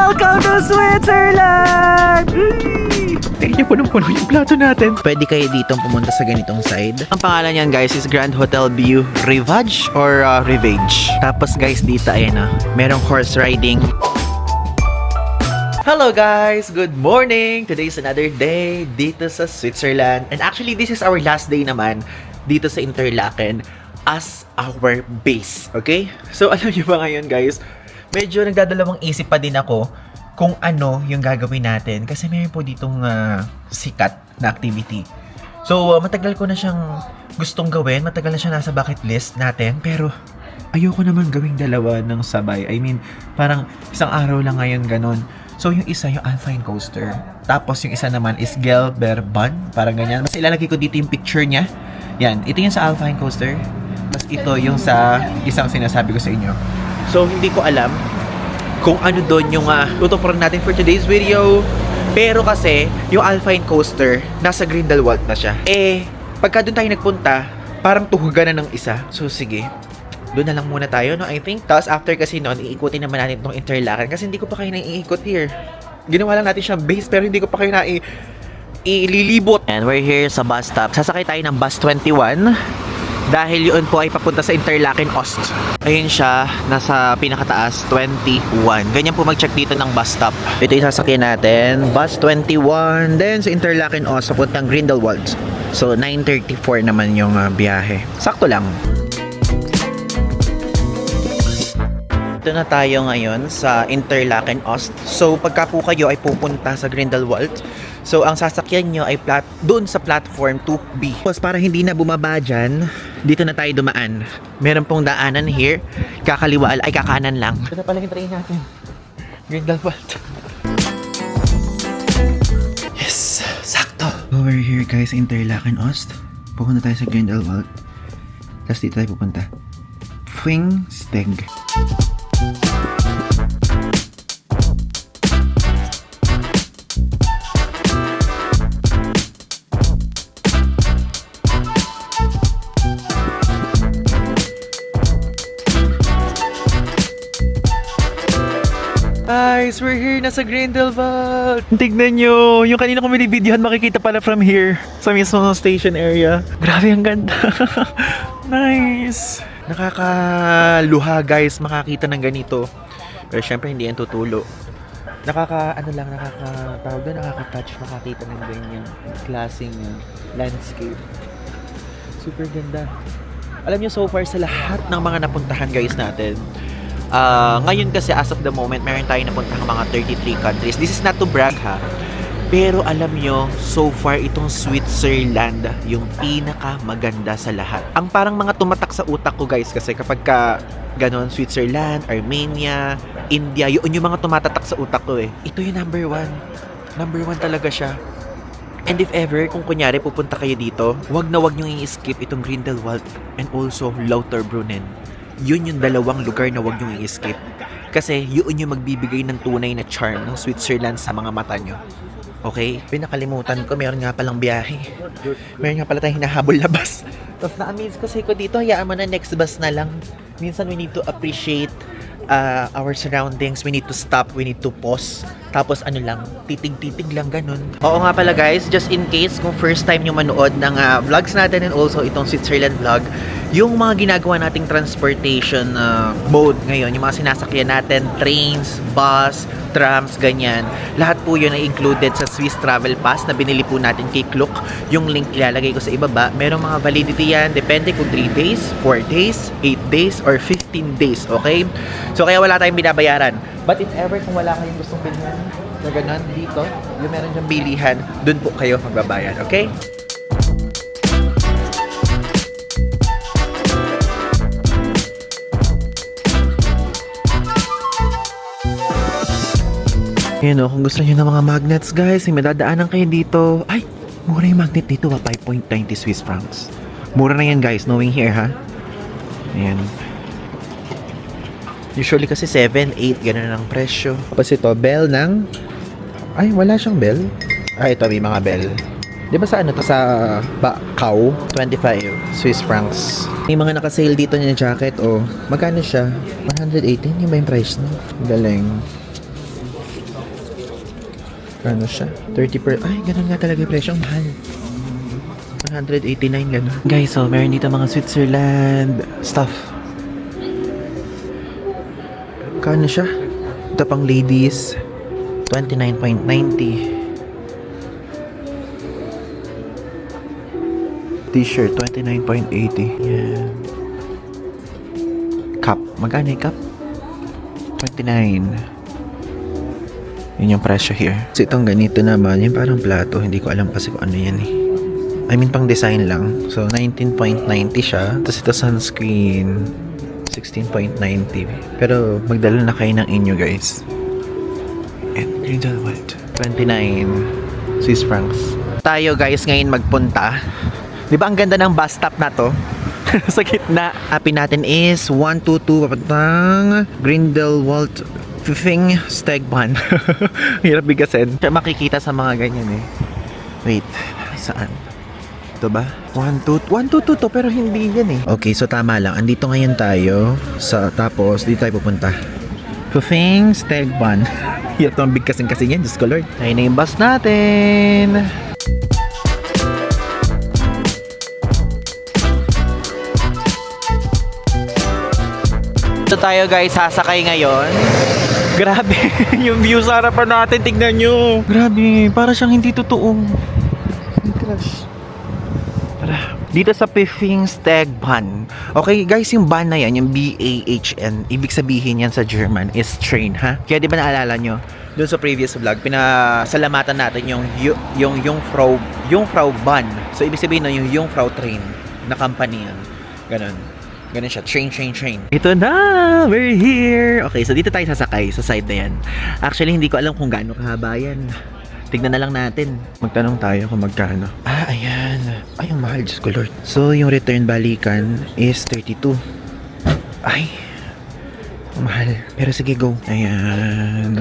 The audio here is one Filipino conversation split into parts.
Welcome to Switzerland! Tingnan niyo, punong-puno yung plato natin. Pwede kayo dito pumunta sa ganitong side. Ang pangalan niyan guys is Grand Hotel View Rivage or Rivage. Tapos guys dito ayan merong horse riding. Hello guys! Good morning! Today's another day dito sa Switzerland. And actually this is our last day naman dito sa Interlaken as our base. Okay? So alam niyo ba ngayon guys, medyo nagdadalawang isip pa din ako kung ano yung gagawin natin kasi mayroon po ditong sikat na activity. So matagal ko na siyang gustong gawin, matagal na siya nasa bucket list natin, pero ayoko naman gawing dalawa ng sabay. I mean, parang isang araw lang ngayon ganun. So yung isa yung Alpine Coaster, tapos yung isa naman is Gelberbahn, parang ganyan. Mas ilalagay ko dito yung picture niya. Yan, ito yung sa Alpine Coaster, tapos ito yung sa isang sinasabi ko sa inyo. So hindi ko alam kung ano doon yung tutupuran natin for today's video. Pero kasi, yung Alpine Coaster, nasa Grindelwald na siya. Eh, pagka doon tayo nagpunta, parang tuhugan na ng isa. So, sige. Doon na lang muna tayo, no? I think. Tapos after kasi noon, iikutin naman natin itong Interlaken. Kasi hindi ko pa kayo naiikot here. Ginawa lang natin siyang base, pero hindi ko pa kayo ililibot. And we're here sa bus stop. Sasakay tayo ng bus 21. Dahil yun po ay papunta sa Interlaken Ost. Ayun siya, nasa pinakataas, 21. Ganyan po mag-check dito ng bus stop. Ito yung sasakyan natin, bus 21. Then sa Interlaken Ost, papuntang Grindelwald. So 9:34 naman yung biyahe. Sakto lang. Ito na tayo ngayon sa Interlaken Ost. So pagka po kayo ay pupunta sa Grindelwald, so ang sasakyan nyo ay doon sa platform 2B. Tapos para hindi na bumaba dyan, dito na tayo dumaan. Meron pong daanan here, kakaliwa ay kakanan lang. Ito na pala yung train natin, Grindelwald. Yes, sakto. So we're here guys, Interlaken Ost. Pupunta tayo sa Grindelwald. Tapos dito tayo pupunta, Pfingsteg. Guys, we're here na sa Grindelwald. Tignan nyo, yung kanina ko binibidyohan makikita pala from here sa mismong station area. Grabe ang ganda. Nice. Nakakaluha guys makakita ng ganito. Pero syempre hindi yan tutulo. Nakaka-touch makakita ng ganyan klaseng landscape. Super ganda. Alam nyo, so far sa lahat ng mga napuntahan guys natin, ngayon kasi as of the moment meron tayong napuntahang mga 33 countries. This is not to brag ha, pero alam nyo, so far itong Switzerland yung pinaka maganda sa lahat. Ang parang mga tumatak sa utak ko guys, kasi kapag ganon, Switzerland, Armenia, India, yun yung mga tumatatak sa utak ko eh. Ito yung number one talaga siya. And if ever, kung kunyari pupunta kayo dito, wag nyo i-skip itong Grindelwald and also Lauterbrunnen. Yun yung dalawang lugar na wag nyo i-skip. Kasi yun yung magbibigay ng tunay na charm ng Switzerland sa mga mata nyo. Okay? Pinakalimutan ko, meron nga palang biyahe. Meron nga pala tayong hinahabol na bus. Tapos na-amaze kasi ko dito, hayaan mo na next bus na lang. Minsan we need to appreciate our surroundings. We need to stop, we need to pause. Tapos ano lang, titig-titig lang ganun. Oo nga pala guys, just in case kung first time nyo manood ng vlogs natin and also itong Switzerland vlog, yung mga ginagawa nating transportation mode ngayon, yung mga sinasakyan natin, trains, bus, trams, ganyan. Lahat po yun ay included sa Swiss Travel Pass na binili po natin kay Klook. Yung link ilalagay ko sa ibaba. Merong mga validity yan. Depende kung 3 days, 4 days, 8 days, or 15 days. Okay? So kaya wala tayong binabayaran. But if ever kung wala kayong gustong bilhan na ganun dito, yung meron dyang bilihan, dun po kayo magbabayad. Okay? Ayan o, kung gusto nyo ng mga magnets guys, may madadaanan kayo dito. Ay, mura yung magnet dito 5.90 Swiss francs. Mura na yan guys, knowing here ha. Ayan. Usually kasi 7, 8, gano'n ang presyo. Tapos ito, bell ng... Ay, wala siyang bell. Ah, ito, may mga bell. Di ba sa ano to? Sa Bacau, 25 Swiss francs. May mga naka-sale dito na jacket. O, magkano siya? 118? Yung ba yung price no? Galing. Ano siya? 30 Ay, ganun nga talaga yung presyo. Ang mahal. 189 ganun. Guys, so meron dito mga Switzerland stuff. Kano siya? Ito pang ladies. 29.90. T-shirt, 29.80. Yan. Cup. Magkano yung cup? 29. Yun yung presyo here. So itong ganito naman, yung parang plato. Hindi ko alam kasi kung ano yan eh. I mean, pang design lang. So, 19.90 siya. Tapos ito sunscreen. 16.90. Pero, magdala na kayo ng inyo, guys. And, Grindelwald. 29 Swiss francs. Tayo, guys, ngayon magpunta. Di ba ang ganda ng bus stop na to? Sa gitna. Happy natin is 122 papuntang Grindelwald Fing Stegban. Hirap bigasin. Makikita sa mga ganyan eh. Wait, saan? Ito ba? 122 to pero hindi yan eh. Okay, so tama lang. Andito ngayon tayo. Tapos, dito tayo pupunta. Fing Stegban. Hirap itong bigkasin kasi yan. Diyos ko Lord. Ayun na yung bus natin. Ito tayo guys, sasakay ngayon. Grabe, yung view sa harapan natin, tignan nyo. Grabe, para siyang hindi totoo. Crush. Tara, dito sa Pfing Stegban. Okay guys, yung ban na yan, yung B-A-H-N, ibig sabihin yan sa German is train, ha? Kaya di ba naalala nyo, doon sa previous vlog, pinasalamatan natin yung Frau ban. So ibig sabihin na yung Frau train na company yan. Ganun siya. Train. Ito na! We're here! Okay, so dito tayo sasakay sa side na yan. Actually, hindi ko alam kung gaano kahaba yan. Tignan na lang natin. Magtanong tayo kung magkano. Ayan. Ay, ang mahal. Diyos ko Lord. So, yung return balikan is 32. Ay. Ang mahal. Pero sige, go. Ayan.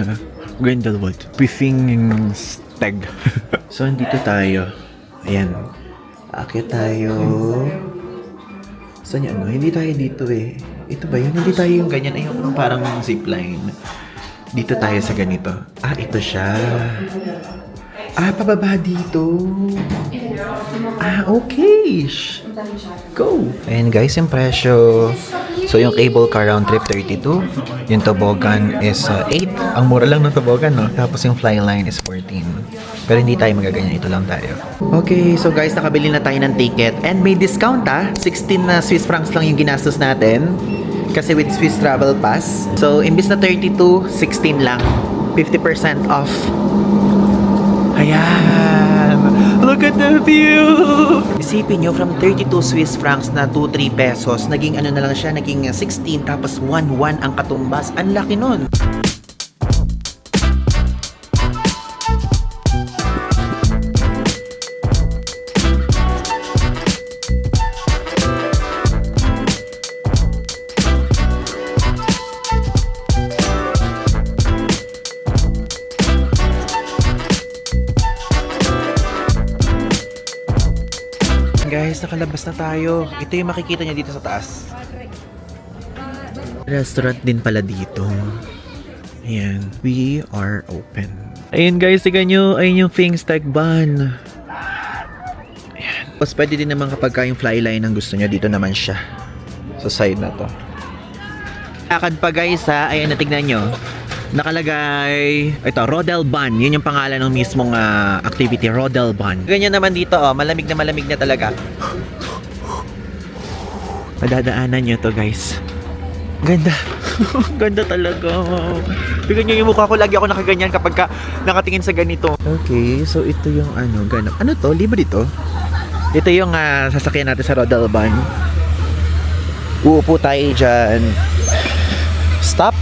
Grindelwald. Pfing Steg. So, dito tayo. Ayan. Akit tayo. Saan yung ano? Hindi tayo dito eh. Ito ba yun? Hindi tayo yung ganyan. Ayun, parang zipline. Dito tayo sa ganito. Ah, ito siya. Ah, pababa dito. Ah, okay. Go. Ayan guys, yung presyo. So, yung cable car round trip 32. Yung toboggan is 8. Ang mura lang ng toboggan, no? Tapos yung flyline is 14. Pero hindi tayo magaganyan. Ito lang tayo. Okay, so guys, nakabili na tayo ng ticket. And may discount, 16 na Swiss francs lang yung ginastos natin. Kasi with Swiss Travel Pass. So, imbis na 32, 16 lang. 50% off. Ayan. Look at the view! Isipin nyo, from 32 Swiss francs na 2-3 pesos, naging ano na lang siya, naging 16, tapos 1-1 ang katumbas. Ang laki nun. Guys, nakalabas na tayo. Ito yung makikita nyo dito sa taas. Restaurant din pala dito. Ayan. We are open. Ayun guys, tignan nyo. Ayun yung Pfing Stegban. Ayan. Tapos pwede din naman kapag yung flyline ang gusto nyo. Dito naman siya. Sa side na to. Lakad pa guys ha. Ayan, natignan nyo. Nakalagay ito, Rodelbahn. Yun yung pangalan ng mismong activity, Rodelbahn. Ganyan naman dito, malamig na talaga. Madadaanan nyo to guys. Ganda. Ganda talaga. Bigyan nyo yung mukha ko. Lagi ako nakaganyan kapag nakatingin sa ganito. Okay, so ito yung ganap. Ano to? Libre dito? Ito yung sasakyan natin sa Rodelbahn. Uupo tayo dyan. Stop.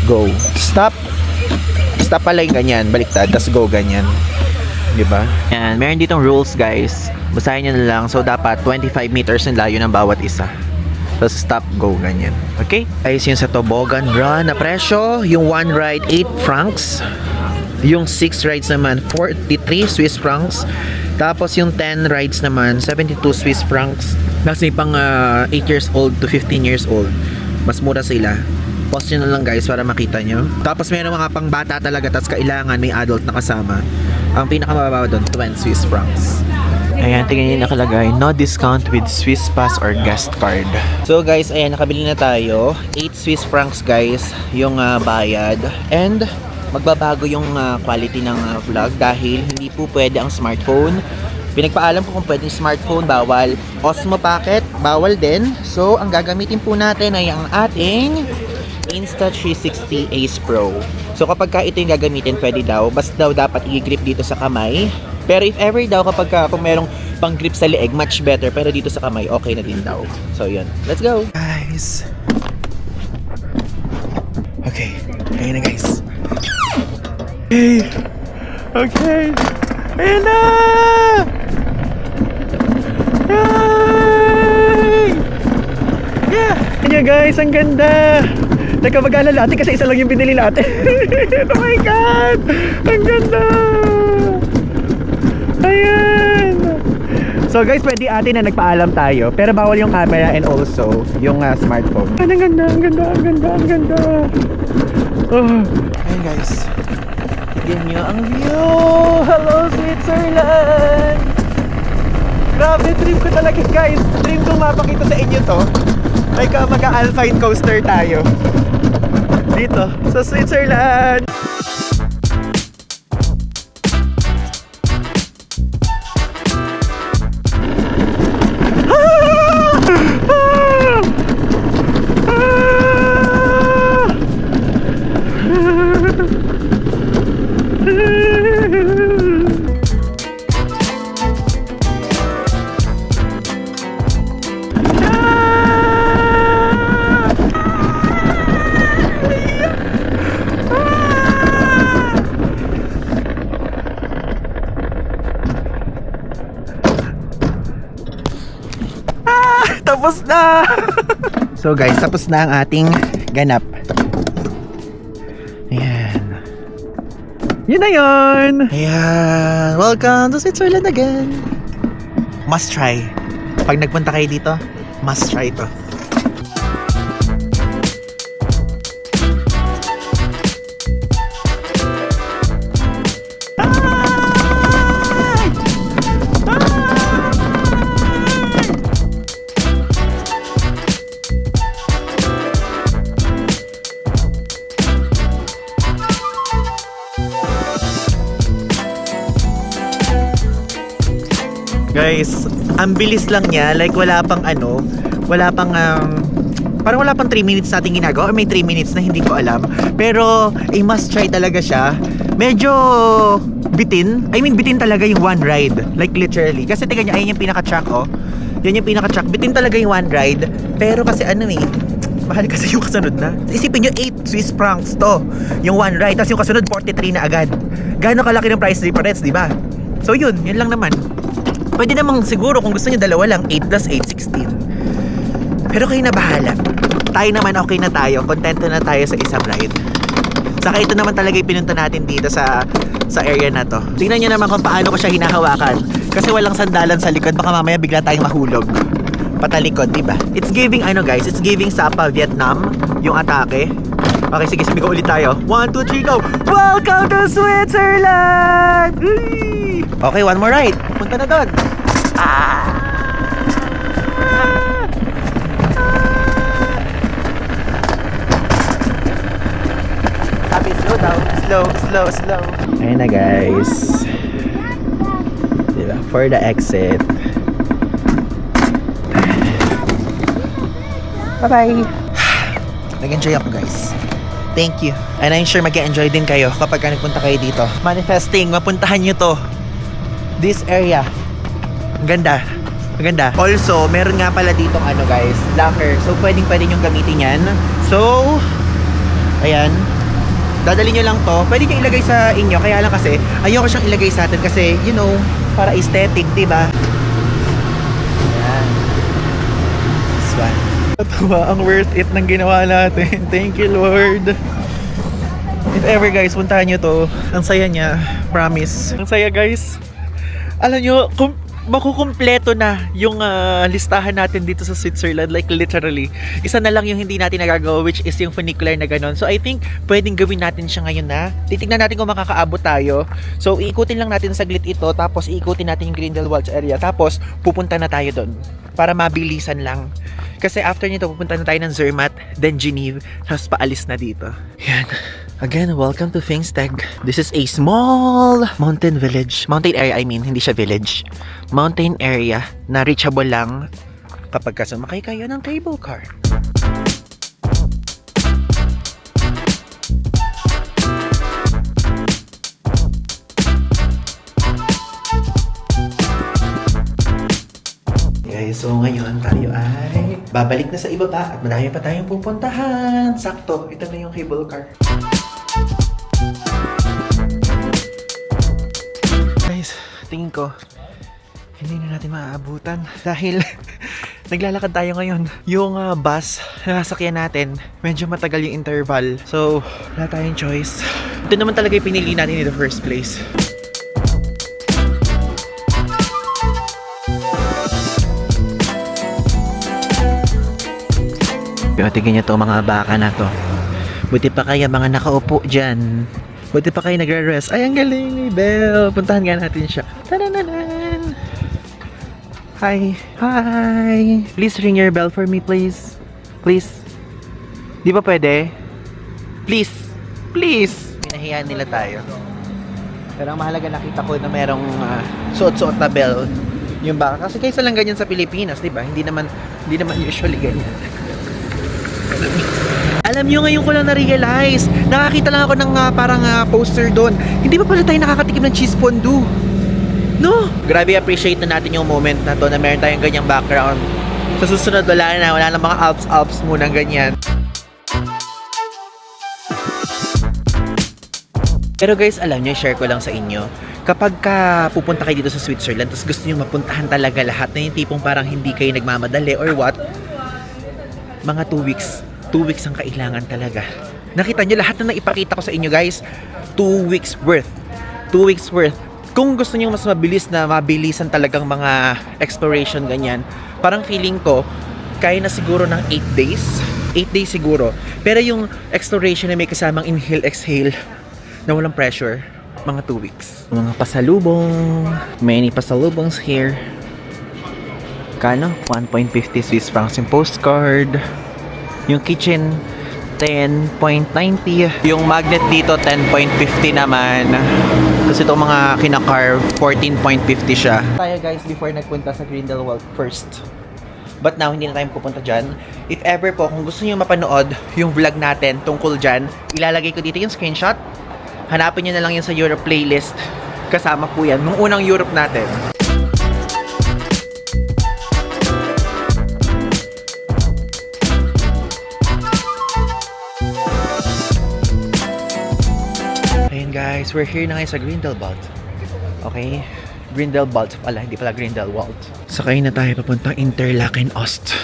Go. Stop. Stop pala yung ganyan. Baliktad. Tapos go ganyan. Diba? Yan. Meron ditong rules guys. Basahin nyo na lang. So dapat 25 meters yung layo ng bawat isa. Tapos stop, go ganyan. Okay? Ayos yun sa toboggan run na presyo. Yung 1 ride 8 francs. Yung 6 rides naman 43 Swiss francs. Tapos yung 10 rides naman 72 Swiss francs. Kasi pang 8 years old to 15 years old. Mas mura sila. Pause nyo na lang guys para makita nyo. Tapos meron mga pang bata talaga, tapos kailangan may adult na kasama. Ang pinakamababa doon, 20 Swiss francs. Ayan, tingnan nyo nakalagay, no discount with Swiss Pass or guest card. So guys, ayan, nakabili na tayo. 8 Swiss francs guys, yung bayad. And magbabago yung quality ng vlog dahil hindi po pwede ang smartphone. Pinagpaalam ko kung pwedeng smartphone, bawal. Osmo Pocket, bawal din. So, ang gagamitin po natin ay ang ating Insta360 Ace Pro. So, kapag ito yung gagamitin, pwede daw. Basta daw dapat i-grip dito sa kamay. Pero if ever daw, kapag kung merong pang grip sa leeg, much better. Pero dito sa kamay, okay na din daw. So, yun. Let's go! Guys. Okay. Ayan na guys. Okay. Okay. Ayan na! Yay! Yeah! Ayan guys, ang ganda! Teka, mag-alala natin kasi isa lang yung binili natin. Oh my God! Ang ganda! Ayan! So guys, pwede atin na nagpaalam tayo. Pero bawal yung camera and also yung smartphone. Ang ganda, ang ganda, ang ganda, ang ganda! Oh. Ayan guys. Tignan nyo ang view! Hello Switzerland! Grabe, dream ko talaga guys. Dream kong mapakita sa inyo to. Like mag-alpine coaster tayo. Dito, sa Switzerland! Tapos na! So guys, tapos na ang ating ganap. Ayan. Yun na yun! Ayan. Welcome to Switzerland again. Must try. Pag nagpunta kayo dito, must try to. Guys, ang bilis lang niya. Like wala pang wala pang parang wala pang 3 minutes natin ginagawa or may 3 minutes na hindi ko alam. Pero a must try talaga siya. Medyo bitin. I mean bitin talaga yung one ride. Like literally. Kasi tingnan niyo, ayun yung pinaka-track oh. Yan yung pinaka-track. Bitin talaga yung one ride. Pero kasi mahal kasi yung kasunod na. Isipin nyo, 8 Swiss francs to. Yung one ride. Tapos yung kasunod, 43 na agad. Gaano kalaki ng price difference, di ba? So yun lang naman. Pwede namang siguro kung gusto niyo dalawa lang, 8 plus 8, 16. Pero kayo na bahala. Tayo naman okay na tayo. Kontento na tayo sa isang ride. Saka ito naman talaga yung pinunta natin dito sa area na to. Tingnan nyo naman kung paano ko siya hinahawakan. Kasi walang sandalan sa likod. Baka mamaya bigla tayong mahulog. Patalikod, diba? It's giving guys. It's giving Sapa, Vietnam. Yung atake. Okay, sige, sumigaw ulit tayo. 1, 2, 3, go! Welcome to Switzerland! Okay, one more ride. Punta na doon. Sabi, slow down. Slow. Ayun na guys. Diba? For the exit. Bye-bye. Nag-enjoy ako guys. Thank you. And I'm sure mag-enjoy din kayo kapag nagpunta kayo dito. Manifesting, mapuntahan nyo to. This area. Ang ganda. Maganda. Also, meron nga pala ditong guys, locker. So, pwedeng yung gamitin yan. So, ayan. Dadali nyo lang to. Pwede nyo ilagay sa inyo. Kaya lang kasi, ayoko siyang ilagay sa atin kasi, you know, para aesthetic, diba? Ayan. This one. Natuwa, ang worth it ng ginawa natin. Thank you, Lord. If ever guys, puntahan nyo to. Ang saya niya. Promise. Ang saya guys. Alam nyo, kung makukumpleto na yung listahan natin dito sa Switzerland, like literally. Isa na lang yung hindi natin nagagawa, which is yung funicular na ganon. So I think pwedeng gawin natin siya ngayon na. Titignan natin kung makakaabot tayo. So iikutin lang natin saglit ito, tapos iikutin natin yung Grindelwald area, tapos pupunta na tayo doon para mabilisan lang. Kasi after nito pupunta na tayo ng Zermatt, then Geneva, tapos paalis na dito. Yan. Again, welcome to Pfingsteg. This is a small mountain village. Mountain area, I mean, hindi siya village. Mountain area na reachable lang kapag sumakay kayo ng cable car. Guys, so ngayon tayo ay babalik na sa ibaba at marami pa tayong pupuntahan. Sakto, ito na yung cable car. Guys, tingin ko hindi na natin maaabutan dahil naglalakad tayo ngayon. Yung bus na sasakyan natin, medyo matagal yung interval. So, wala tayong choice. Ito naman talaga yung pinili natin in the first place. Tingnan nyo to, mga baka na to. Buti pa kaya mga nakaupo dyan. Buti pa kayo nagre-rest. Ay, ang galing ni Belle. Puntahan nga natin siya. Tadananan! Hi. Hi. Please ring your bell for me, please. Please. Di ba pwede? Please. Please. Pinahiyaan nila tayo. Pero ang mahalaga, nakita ko na merong suot-suot na bell yung baka. Kasi kaysa lang ganyan sa Pilipinas, di ba? Hindi naman usually ganyan. Alam nyo, ngayon ko lang na-realize, nakakita lang ako ng parang poster doon. Hindi pa pala tayo nakakatikim ng cheese fondue. No? Grabe, appreciate na natin yung moment na to na meron tayong ganyang background. Sa susunod, wala na mga Alps muna ganyan. Pero guys, alam nyo, share ko lang sa inyo. Kapag pupunta kayo dito sa Switzerland, tapos gusto nyo mapuntahan talaga lahat na yung tipong parang hindi kayo nagmamadali or what, mga 2 weeks. 2 weeks ang kailangan talaga. Nakita nyo lahat na naipakita ko sa inyo, guys. 2 weeks worth. 2 weeks worth. Kung gusto nyo mas mabilisan talagang mga exploration ganyan, parang feeling ko, kaya na siguro ng 8 days. 8 days siguro. Pero yung exploration na may kasamang inhale, exhale, na walang pressure, mga 2 weeks. Mga pasalubong. Many pasalubongs here. Kano? 1.50 Swiss francs yung postcard. Yung kitchen, 10.90. Yung magnet dito, 10.50 naman. Kasi itong mga kinakarve, 14.50 siya. Tayo guys, before nagpunta sa Grindelwald first. But now, hindi na tayo pupunta dyan. If ever po, kung gusto nyo mapanood yung vlog natin tungkol dyan, ilalagay ko dito yung screenshot. Hanapin nyo na lang yun sa Europe playlist. Kasama po yan, nung unang Europe natin. Guys, we're here na ngayon sa Grindelwald. Okay? Grindelwald pala, hindi pala Grindelwald. Sakay na tayo papuntang Interlaken Ost.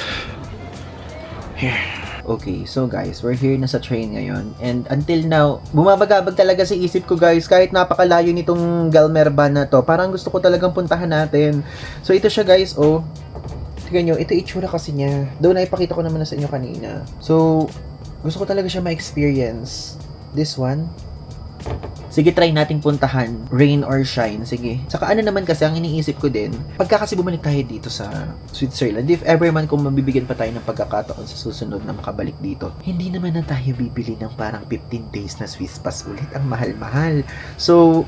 Here. Okay, so guys, we're here na sa train ngayon. And until now, bumabagabag talaga sa isip ko guys, kahit napakalayo nitong Galmerban na to. Parang gusto ko talagang puntahan natin. So ito siya guys, oh. Tingnan nyo, ito itsura kasi niya. Doon na ipakita ko naman na sa inyo kanina. So, gusto ko talaga siya ma-experience. This one. Sige, try nating puntahan. Rain or shine. Sige. Saka ano naman kasi, ang iniisip ko din, pagka kasi bumalik tayo dito sa Switzerland, if ever man kung mabibigyan pa tayo ng pagkakataon sa susunod na makabalik dito, hindi naman na tayo bibili ng parang 15 days na Swiss pass ulit. Ang mahal-mahal. So,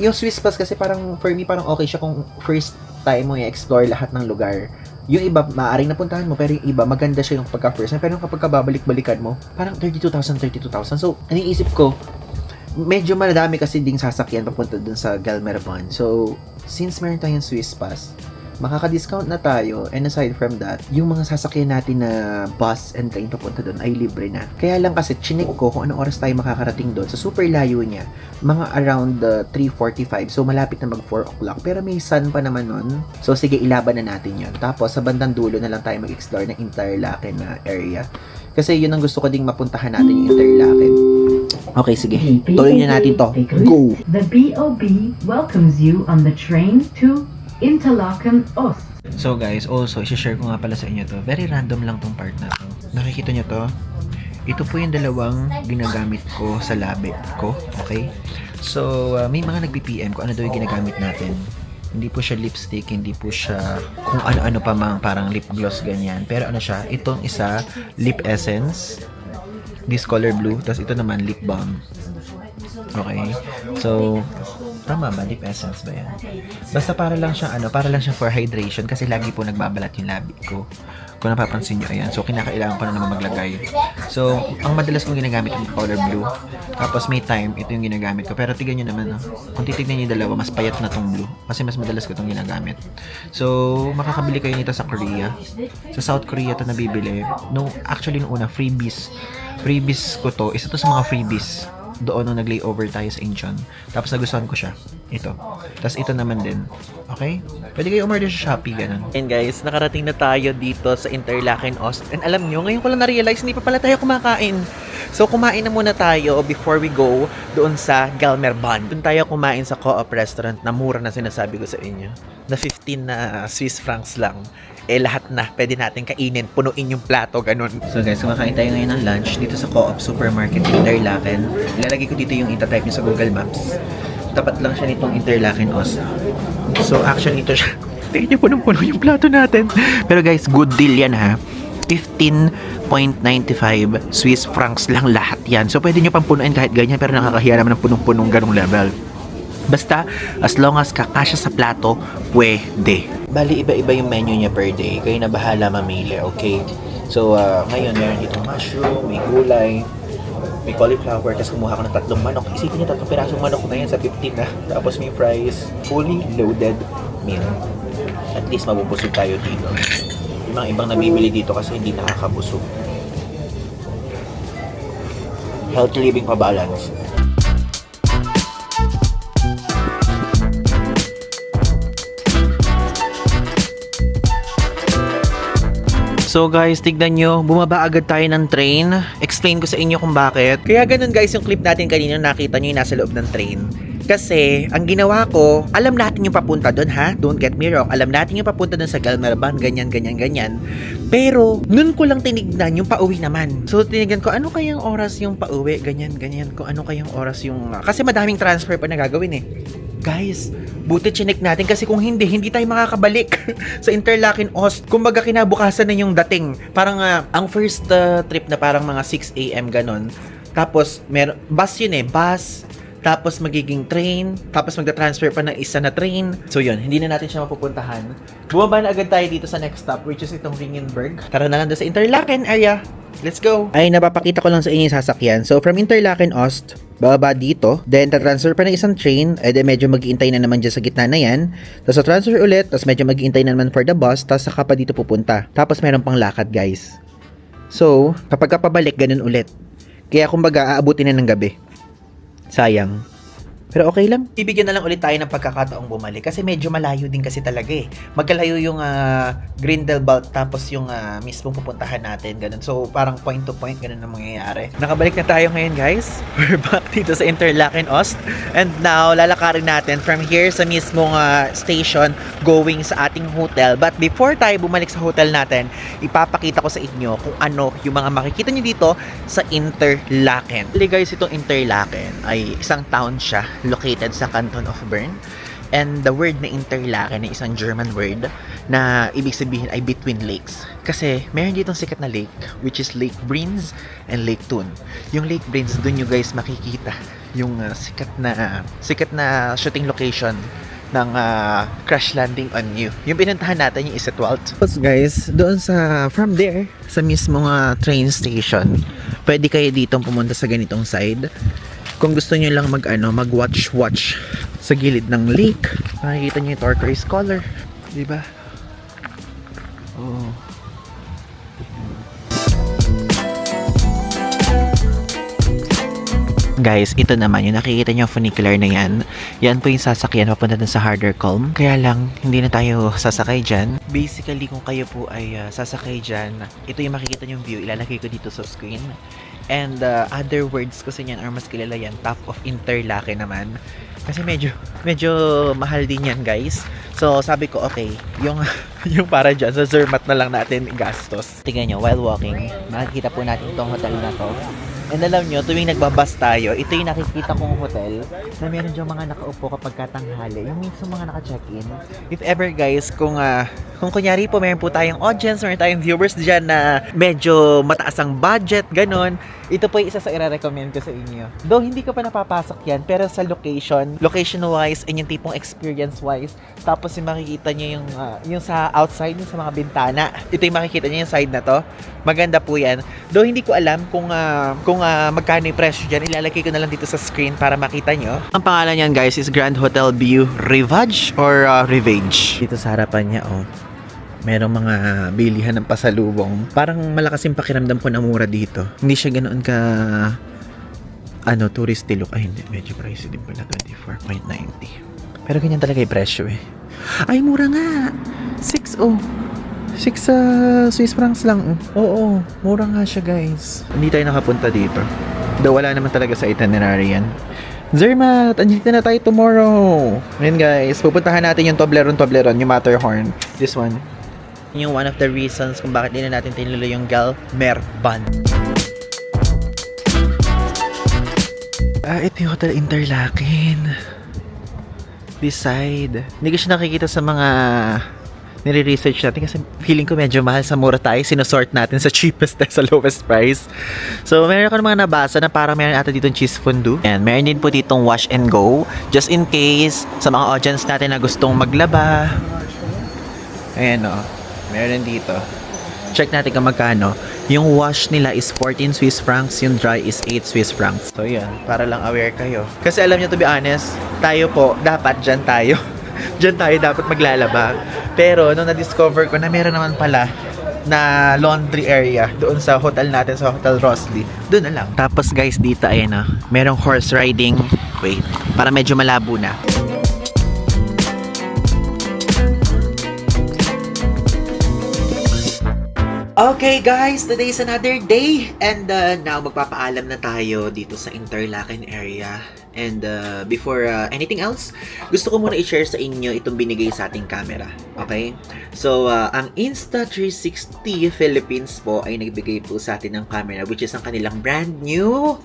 yung Swiss pass kasi parang, for me, parang okay siya kung first time mo i-explore lahat ng lugar. Yung iba, maaaring napuntahan mo, pero yung iba, maganda siya yung pagka-first time. Pero kapag babalik-balikan mo, parang 32,000. So, iniisip ko, medyo madami kasi ding sasakyan papunta dun sa Galmerban. So, since meron tayong Swiss pass, makaka-discount na tayo. And aside from that, yung mga sasakyan natin na bus and train papunta dun ay libre na. Kaya lang kasi, chinek ko kung anong oras tayo makakarating dun. So, super layo niya. Mga around 3:45. So, malapit na mag 4 o'clock. Pero may sun pa naman nun. So, sige, ilaban na natin yun. Tapos, sa bandang dulo na lang tayo mag-explore ng Interlaken na area. Kasi yun ang gusto ko ding mapuntahan natin, yung Interlaken. Okay, sige. Tuloy na natin to. Go! The BOB welcomes you on the train to Interlaken Ost. So guys, also, isi-share ko nga pala sa inyo to. Very random lang tong part na to. Nakikita nyo to? Ito po yung dalawang ginagamit ko sa labi ko. Okay? So, may mga nagbi-PM kung ano daw yung ginagamit natin. Hindi po siya lipstick, hindi po siya kung ano-ano pa mang parang lip gloss ganyan. Pero ano siya, itong isa, lip essence. This color blue. Tapos ito naman, lip balm. Okay? So, tama ba? Lip essence ba yan? Basta para lang siya para lang siya for hydration kasi lagi po nagbabalat yung labi ko. Kung napapansin nyo, ayan. So, kinakailangan ko na naman maglagay. So, ang madalas kong ginagamit yung color blue. Tapos, may time, ito yung ginagamit ko. Pero, tignan nyo naman, kung titignan nyo yung dalawa, mas payat na tong blue. Kasi mas madalas ko itong ginagamit. So, makakabili kayo nito sa Korea. Sa South Korea to nabibili. No, actually, nung una, freebies. Freebies ko to. Isa to sa mga freebies doon nung nag-layover tayo sa Incheon. Tapos nagustuhan ko siya. Ito. Tapos ito naman din. Okay? Pwede kayo umorder sa Shopee, ganun. And guys, nakarating na tayo dito sa Interlaken Ost. And alam nyo, ngayon ko lang na-realize, hindi pa pala tayo kumakain. So, kumain na muna tayo before we go doon sa Gelmerbahn. Doon tayo kumain sa Co-op restaurant na mura na sinasabi ko sa inyo. Na 15 na Swiss francs lang. Lahat na pwede natin kainin, punuin yung plato, ganun. So guys, kumakain tayo ngayon ng lunch dito sa Co-op Supermarket Interlaken. Ilalagay ko dito yung itatype nyo sa Google Maps. Tapat lang siya nitong Interlaken Ost. So actually ito siya. Tingnan nyo, punong-puno yung plato natin. Pero guys, good deal yan ha. 15.95 Swiss francs lang lahat yan. So pwede nyo pang punuin kahit ganyan, pero nakakahiya naman ng punong-punong ganung level. Basta, as long as kakasya sa plato, pwede. Bali, iba-iba yung menu niya per day. Kayo na bahala mamili, okay? So, ngayon, meron dito mushroom, may gulay, may cauliflower, tapos kumuha ko ng 3 manok. Isipin niyo, 3 pirasong manok na yan sa 15 na. Tapos may fries, fully loaded meal. At least mabubusog tayo dito. Yung mga ibang nabibili dito kasi hindi nakakabusog. Healthy living pa balance. So guys, tignan nyo, bumaba agad tayo ng train. Explain ko sa inyo kung bakit. Kaya ganun guys yung clip natin kanina, nakita nyo yung nasa loob ng train. Kasi, ang ginawa ko, alam natin yung papunta doon ha, don't get me wrong, alam natin yung papunta doon sa Gelmerbahn, ganyan. Pero, nun ko lang tinignan yung pauwi naman. So, tinignan ko, ano kayang oras yung pauwi, ganyan, kung ano kayang oras yung... Kasi madaming transfer pa na gagawin eh. Guys, buti chinek natin kasi kung hindi tayo makakabalik sa Interlaken Ost. Kumbaga kinabukasan na yung dating. Parang ang first trip na parang mga 6 AM ganon. Tapos bus yun eh, bus. Tapos magiging train. Tapos magta-transfer pa ng isa na train. So yun, hindi na natin siya mapupuntahan. Bumaba na agad tayo dito sa next stop, which is itong Ringenberg. Tara na lang doon sa Interlaken area. Let's go! Ay, napapakita ko lang sa inyo yung sasakyan. So, from Interlaken Ost, bababa dito. Then, ta-transfer pa ng isang train. Then, medyo mag-iintay na naman dyan sa gitna na yan. Tapos, transfer ulit. Tapos, medyo mag-iintay na naman for the bus. Tapos, saka pa dito pupunta. Tapos, meron pang lakad, guys. So, kapag pabalik, ganun ulit. Kaya, kumbaga, aabutin na ng gabi. Sayang. Pero okay lang. Bibigyan na lang ulit tayo ng pagkakataong bumalik kasi medyo malayo din kasi talaga eh. Magkalayo yung Grindelwald tapos yung mismong pupuntahan natin. Ganun. So parang point to point ganun ang mangyayari. Nakabalik na tayo ngayon guys. We're back dito sa Interlaken Ost. And now lalakarin natin from here sa mismong station going sa ating hotel. But before tayo bumalik sa hotel natin, ipapakita ko sa inyo kung ano yung mga makikita nyo dito sa Interlaken. Actually guys, itong Interlaken ay isang town siya located sa Canton of Bern. And the word na Interlaken ay isang German word na ibig sabihin ay between lakes. Kasi meron ditong sikat na lake which is Lake Breens and Lake Thun. Yung Lake Breens, dun nyo guys makikita yung sikat na shooting location ng Crash Landing on You. Yung pinuntahan natin yung Isetwald. Tapos guys, doon from there, sa mismong train station, pwede kayo dito pumunta sa ganitong side. Kung gusto niyo lang mag-watch sa gilid ng lake, makikita niyo yung turquoise color, 'di ba? Oh. Guys, ito naman yung nakikita niyo funicular na yan. Yan po yung sasakyan papunta dun sa Harderkolm. Kaya lang, hindi na tayo sasakay dyan. Basically, kung kayo po ay sasakay dyan, ito yung makikita niyong view. Ilalagay ko dito sa screen. And other words kasi niyan or mas kilala yan, top of Interlaken naman. Kasi medyo mahal din yan, guys. So sabi ko, okay, yung yung para dyan sa Zermatt na lang natin gastos. Tingnan nyo, while walking, makikita po natin itong hotel na to. And alam nyo, tuwing nagbabas tayo, ito yung nakikita kong hotel na meron dyan mga nakaupo kapag katanghali. Yung minsan mga naka-check-in. If ever guys, kung kunyari po meron po tayong audience, meron tayong viewers dyan na medyo mataas ang budget, ganon, ito po yung isa sa i-recommend ko sa inyo. Though hindi ko pa napapasok yan, pero sa location-wise, and yung tipong experience-wise, tapos yung makikita nyo yung sa outside, yung sa mga bintana, ito yung makikita nyo yung side na to. Maganda po yan. Though hindi ko alam kung magkano yung presyo dyan, ilalagay ko na lang dito sa screen para makita nyo. Ang pangalan yan guys is Grand Hotel View Rivage or Rivage. Dito sa harapan niya, oh, merong mga bilihan ng pasalubong. Parang malakas yung pakiramdam ko na mura dito. Hindi siya ganoon ka touristy look. Ay hindi, medyo pricey din pala, 24.90. Pero ganyan talaga yung presyo eh. Ay mura nga, 6 Swiss francs lang. Oo, mura nga siya guys. Hindi tayo nakapunta dito. Though wala naman talaga sa itinerary yan. Zermatt, andito na tayo tomorrow. Ngayon guys, pupuntahan natin yung Toblerone, yung Matterhorn. This one. Yung one of the reasons kung bakit din na natin tinuloy yung Gelmerbahn. Ito yung Hotel Interlaken. This side. Hindi ko siya nakikita sa mga nire-research natin kasi feeling ko medyo mahal sa mura tayo. Sinusort natin sa cheapest tayo sa lowest price. So, meron ako mga nabasa na parang meron ata ditong cheese fondue. And meron din po ditong wash and go. Just in case, sa mga audience natin na gustong maglaba. Ayan o. Meron dito. Check natin kung magkano. Yung wash nila is 14 Swiss francs. Yung dry is 8 Swiss francs. So, yan. Para lang aware kayo. Kasi alam nyo, to be honest, tayo po, dapat dyan tayo. Dyan tayo dapat maglalaba. Pero nung na-discover ko na meron naman pala na laundry area doon sa hotel natin, sa Hotel Rosley, doon na lang. Tapos guys, dito ayan na, merong horse riding. Wait, para medyo malabo na. Okay guys, today is another day and now magpapaalam na tayo dito sa Interlaken area. And before anything else, gusto ko muna i-share sa inyo itong binigay sa ating camera. Okay? So, ang Insta360 Philippines po ay nagbigay po sa atin ng camera, which is ang kanilang brand new,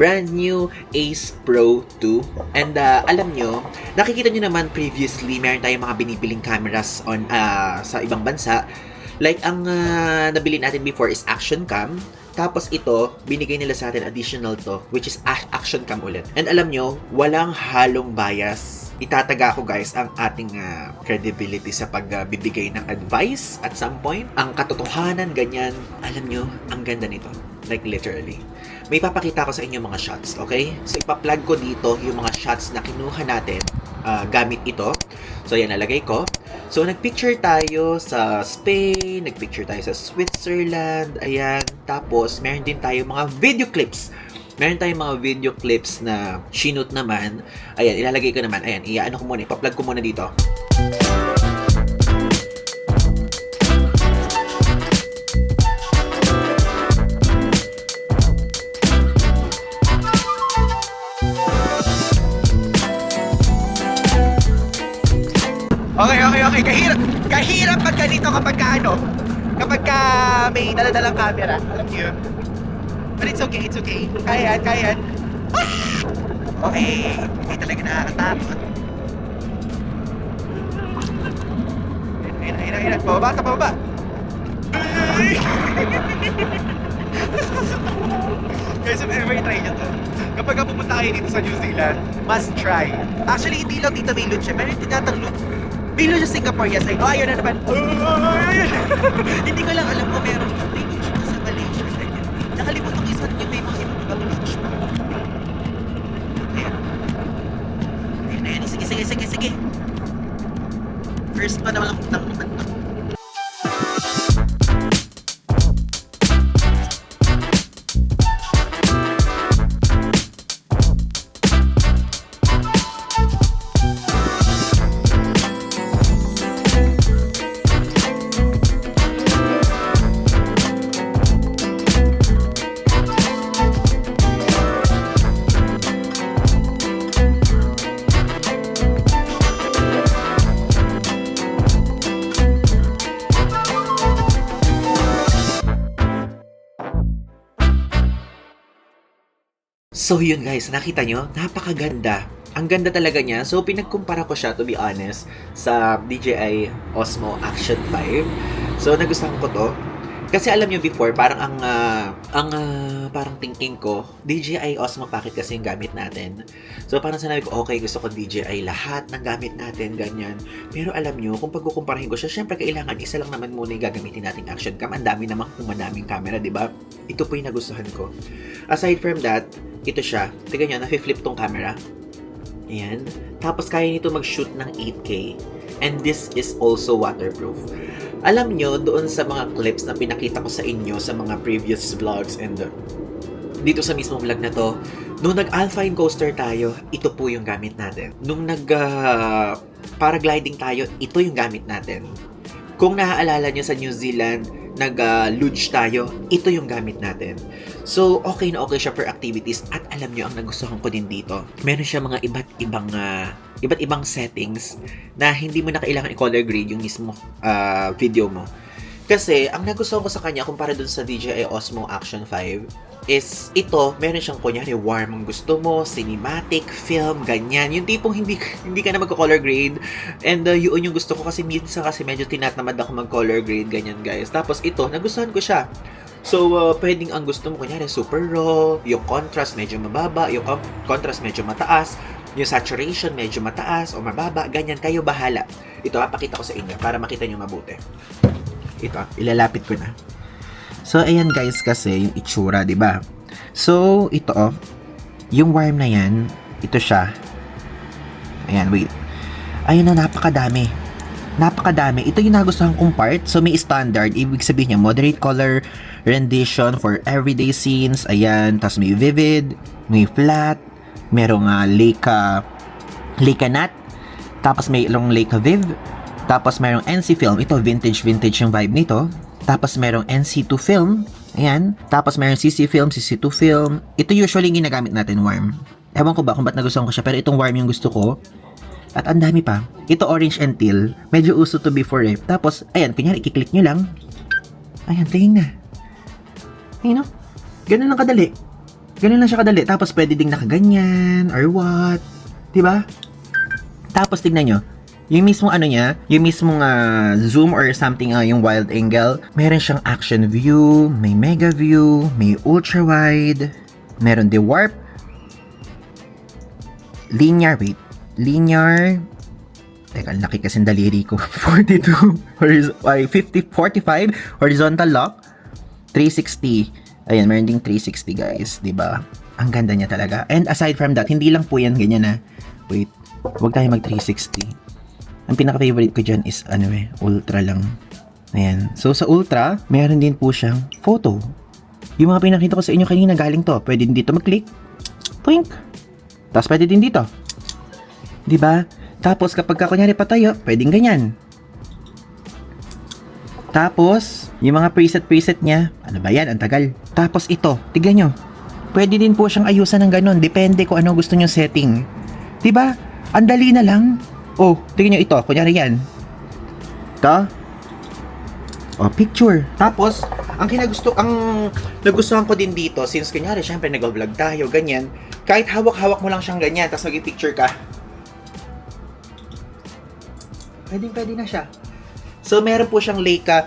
brand new Ace Pro 2. And alam nyo, nakikita nyo naman previously, meron tayong mga binibiling cameras on sa ibang bansa. Like, ang nabili natin before is Action Cam. Tapos ito, binigay nila sa atin additional to, which is Action Cam ulit. And alam nyo, walang halong bias. Itataga ko guys ang ating credibility sa pagbibigay ng advice at some point. Ang katotohanan, ganyan. Alam nyo, ang ganda nito. Like literally. May papakita ko sa inyo mga shots, okay? So ipa-plug ko dito yung mga shots na kinuha natin gamit ito. So yan, nalagay ko. So, nagpicture tayo sa Spain, nagpicture tayo sa Switzerland, ayan. Tapos, meron din tayo mga video clips. Meron tayong mga video clips na shoot naman. Ayan, ilalagay ko naman. Ayan, iaano ko muna, ipa-plug ko muna dito. Okay. Kahirap pag ganito kapag may dala-dalang camera. Alam niyo yun? But it's okay. Kaya yan. Okay, hindi talaga nakakatakot. Ayun. Pababa. Guys, if ever try nyo to, kapag pupunta kayo dito sa New Zealand, must try. Actually, hindi lang dito may loot siya. Meron tinatang loot. Bilo sa Singapore, yes. Ayun na naman. Hindi ko lang alam kung meron may beach pa sa Malaysia. Nakalimutan ko isa yun, may mga ibang beach pa. Ayan. Sige. First pa naman lang. So yun guys, nakita nyo? Napakaganda. Ang ganda talaga niya. So pinagkumpara ko siya, to be honest, sa DJI Osmo Action 5. So nagustuhan ko to. Kasi alam nyo before, parang parang thinking ko, DJI Osmo Pocket kasi yung gamit natin. So parang sinabi ko, okay, gusto ko DJI lahat ng gamit natin, ganyan. Pero alam nyo, kung pagkukumparahin ko siya, syempre kailangan isa lang naman muna yung gagamitin nating action cam. Ang dami naman kung madaming camera, di ba? Ito po yung nagustuhan ko. Aside from that, ito siya. Tignan nyo, nafi-flip tong camera. Ayan. Tapos kaya nito mag-shoot ng 8K. And this is also waterproof. Alam nyo, doon sa mga clips na pinakita ko sa inyo sa mga previous vlogs and dito sa mismong vlog na to, nung nag-alpine coaster tayo, ito po yung gamit natin. Nung nag-paragliding tayo, ito yung gamit natin. Kung naaalala nyo sa New Zealand, nag-luge tayo, ito yung gamit natin. So, okay na okay siya for activities at alam nyo, ang nagustuhan ko din dito, meron siya mga iba't ibang settings na hindi mo na kailangan i-color grade yung mismo video mo. Kasi, ang nagustuhan ko sa kanya, kumpara dun sa DJI Osmo Action 5, is ito, meron siyang kunyari warm ang gusto mo, cinematic, film, ganyan. Yung tipong hindi ka na magko-color grade. And yun yung gusto ko kasi minsan kasi medyo tinatnamad ako mag-color grade, ganyan guys. Tapos ito, nagustuhan ko siya. So, pwedeng ang gusto mo, kunyari super raw, yung contrast medyo mababa, yung contrast medyo mataas, yung saturation medyo mataas o mababa, ganyan, kayo bahala. Ito, pakita ko sa inyo para makita nyo mabuti. Ito, ilalapit ko na. So, ayan guys kasi yung itsura, di ba? So, ito yung worm na yan, ito siya. Ayan, wait. Ayun na, napakadami. Napakadami. Ito yung nagustuhan kong part. So, may standard. Ibig sabihin niya, moderate color rendition for everyday scenes. Ayan. Tapos may vivid, may flat, merong Leica Nat. Tapos mayroong Leica Viv. Tapos mayroong NC film. Ito, vintage yung vibe nito. Tapos merong NC2 film. Ayan. Tapos merong CC film, CC2 film. Ito usually yung ginagamit natin, worm. Ewan ko ba kung ba't nagustuhan ko siya. Pero itong worm yung gusto ko. At ang dami pa. Ito orange and teal. Medyo uso to before eh. Tapos, ayan, kunyari, i-click nyo lang. Ayan, tingin na. Ayun o. Ganun lang kadali. Ganun lang siya kadali. Tapos, pwede ding nakaganyan or what. Diba? Tapos, tignan nyo. Yung mismong ano niya, yung mismong zoom or something, yung wild angle, meron siyang action view, may mega view, may ultra wide, meron de warp, linear, teka, laki kasing daliri ko. 42, 50, 45, horizontal lock, 360. Ayan, meron ding 360 guys, diba? Ang ganda niya talaga. And aside from that, hindi lang po yan ganyan na. Wait, huwag tayo mag 360. Ang pinaka-favorite ko dyan is, ultra lang. Ayan. So, sa ultra, meron din po siyang photo. Yung mga pinakita ko sa inyo kanina, galing to. Pwede din dito mag-click. Twink. Tapos, pwede din dito. Diba? Tapos, kapag kunyari patayo, pwedeng ganyan. Tapos, yung mga preset niya, ano ba yan? Ang tagal. Tapos, ito. Tignan nyo. Pwede din po siyang ayusan ng ganun. Depende kung ano gusto nyo setting. Diba? Ang dali na lang. Oh, tingnan nyo ito. Kunyari yan. Ito. Oh, picture. Tapos, ang nagustuhan ko din dito, since kunyari, syempre nag-vlog tayo, ganyan. Kahit hawak-hawak mo lang siyang ganyan, tapos mag-picture ka. Pwede na siya. So, meron po siyang Leica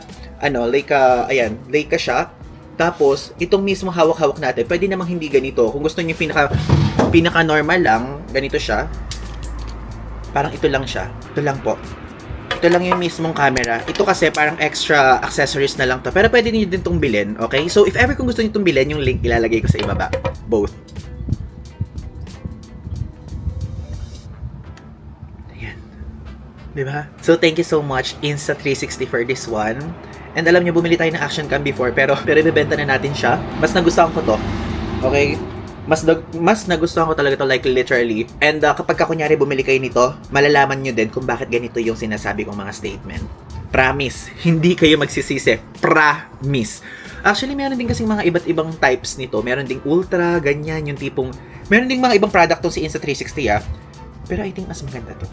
siya. Tapos, itong mismo hawak-hawak natin, pwede namang hindi ganito. Kung gusto niyo pinaka-normal lang, ganito siya. Parang ito lang siya. Ito lang po. Ito lang yung mismong camera. Ito kasi parang extra accessories na lang to. Pero pwede niyo din itong bilhin, okay? So, if ever kung gusto niyo itong bilhin, yung link ilalagay ko sa ibaba. Both. Ayan. Diba? So, thank you so much, Insta360 for this one. And alam niyo, bumili tayo ng action cam before, pero ibebenta na natin siya. Mas nagustuhan ko to. Okay? Mas nagustuhan ko talaga to, like literally. And kapag kunyari bumili kayo nito, malalaman nyo din kung bakit ganito yung sinasabi kong mga statement. Promise, hindi kayo magsisisi. Promise. Actually, meron din kasing mga iba't ibang types nito. Meron ding ultra, ganyan, yung tipong... Meron ding mga ibang product tong si Insta360 Pero I think mas maganda to.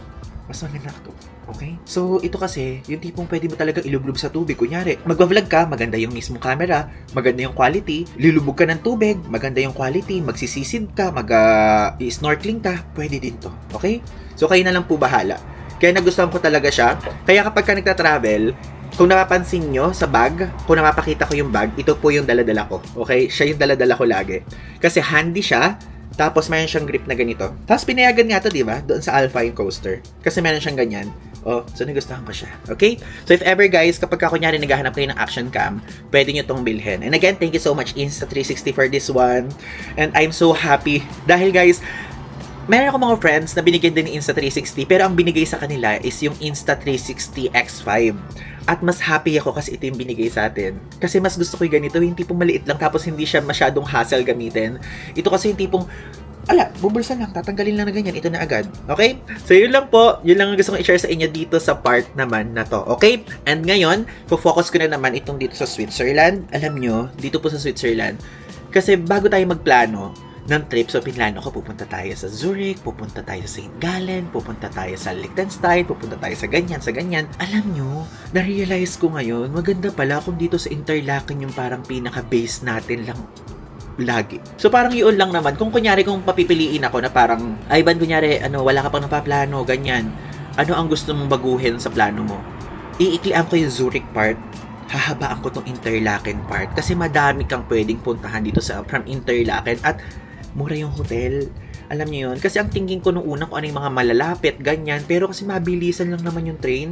mas maganda to. Okay? So, ito kasi, yung tipong pwede mo talaga ilublob sa tubig. Kunyari, magbablog ka, maganda yung mismong camera, maganda yung quality, lilubog ka ng tubig, maganda yung quality, magsisisid ka, mag-snorkeling ka, pwede din to. Okay? So, kayo na lang po bahala. Kaya nagustuhan ko talaga siya. Kaya kapag ka nagta-travel, kung napapansin nyo sa bag, kung napapakita ko yung bag, ito po yung daladala ko. Okay? Siya yung daladala ko lagi. Kasi handy siya, tapos mayroon siyang grip na ganito. Tapos pinayagan nga to, di ba? Doon sa Alpine Coaster. Kasi mayroon siyang ganyan. Oh, so nagustuhan ko siya. Okay? So if ever guys, kapag kunyari naghahanap kayo ng action cam, pwede nyo tong bilhin. And again, thank you so much Insta360 for this one. And I'm so happy. Dahil guys, meron ako mga friends na binigyan din ni Insta360, pero ang binigay sa kanila is yung Insta360 X5. At mas happy ako kasi ito yung binigay sa atin. Kasi mas gusto ko yung ganito, yung tipong maliit lang tapos hindi siya masyadong hassle gamitin. Ito kasi yung tipong, bubulsa lang, tatanggalin lang na ganyan, ito na agad. Okay? So yun lang po, yun lang ang gusto kong i-share sa inyo dito sa part naman na to. Okay? And ngayon, focus ko na naman itong dito sa Switzerland. Alam nyo, dito po sa Switzerland, kasi bago tayo magplano ng trip, so pinlano ko, pupunta tayo sa Zurich, pupunta tayo sa St. Gallen, pupunta tayo sa Liechtenstein, pupunta tayo sa ganyan. Alam nyo, na-realize ko ngayon, maganda pala kung dito sa Interlaken yung parang pinaka-base natin lang lagi. So parang yun lang naman, kung kunyari kung papipiliin ako na parang, Ivan, kunyari, wala ka pang napaplano, ganyan, ano ang gusto mong baguhin sa plano mo? Iiklian ko yung Zurich part, hahabaan ko tong Interlaken part, kasi madami kang pwedeng puntahan dito from Interlaken, at mura yung hotel. Alam niyo yun? Kasi ang thinking ko nung una kung ano yung mga malalapit, ganyan. Pero kasi mabilisan lang naman yung train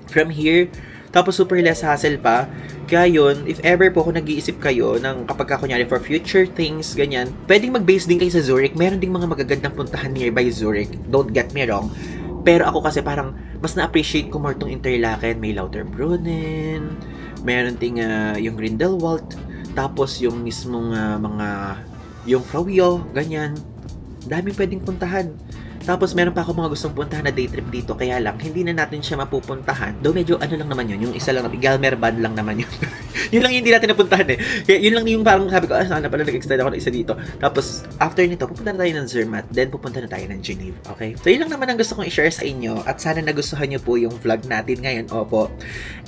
from here. Tapos super less hassle pa. Kaya yun, if ever po kung nag-iisip kayo ng kapag kunyari for future things, ganyan, pwedeng mag-base din kayo sa Zurich. Meron ding mga magagandang puntahan nearby Zurich. Don't get me wrong. Pero ako kasi parang mas na-appreciate ko more tong Interlaken. May Lauterbrunnen, meron ding yung Grindelwald, tapos yung mismong yung Frauyo, ganyan. Daming pwedeng puntahan. Tapos meron pa ako mga gustong puntahan na day trip dito, kaya lang hindi na natin siya mapupuntahan. Though medyo lang naman yun, yung isa lang, Galmerban lang naman yun. Yun lang yung hindi natin napuntahan eh. Kaya yun lang yung parang sabi ko, sana pala nag-extend ako ng isa dito. Tapos after nito, pupunta na tayo ng Zermatt, then pupunta na tayo ng Geneva. Okay? So yun lang naman ang gusto kong i-share sa inyo, at sana nagustuhan nyo po yung vlog natin ngayon. Opo.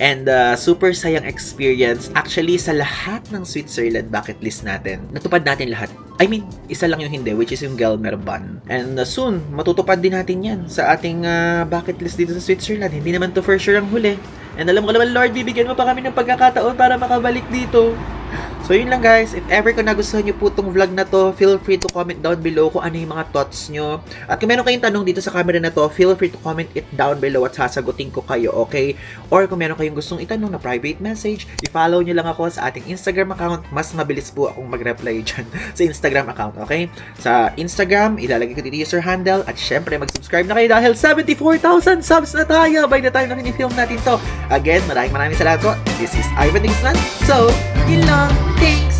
And super sayang experience. Actually, sa lahat ng Switzerland bucket list natin, natupad natin lahat. I mean, isa lang yung hindi, which is yung Gelmerbahn. And soon, matutupad din natin yan sa ating bucket list dito sa Switzerland. Hindi naman to for sure ang huli. And alam ko naman, Lord, bibigyan mo pa kami ng pagkakataon para makabalik dito. So yun lang guys, if ever kung nagustuhan nyo po itong vlog na to, feel free to comment down below kung ano yung mga thoughts nyo. At kung meron kayong tanong dito sa camera na to, feel free to comment it down below at sasagutin ko kayo, okay? Or kung meron kayong gustong itanong na private message, i-follow nyo lang ako sa ating Instagram account. Mas mabilis po akong mag-reply dyan sa Instagram account, okay? Sa Instagram, ilalagay ko dito user handle, at syempre mag-subscribe na kayo dahil 74,000 subs na tayo by the time na film natin to. Again, maraming salamat po. This is Ivan Dingsman. So, yun lang. Thanks!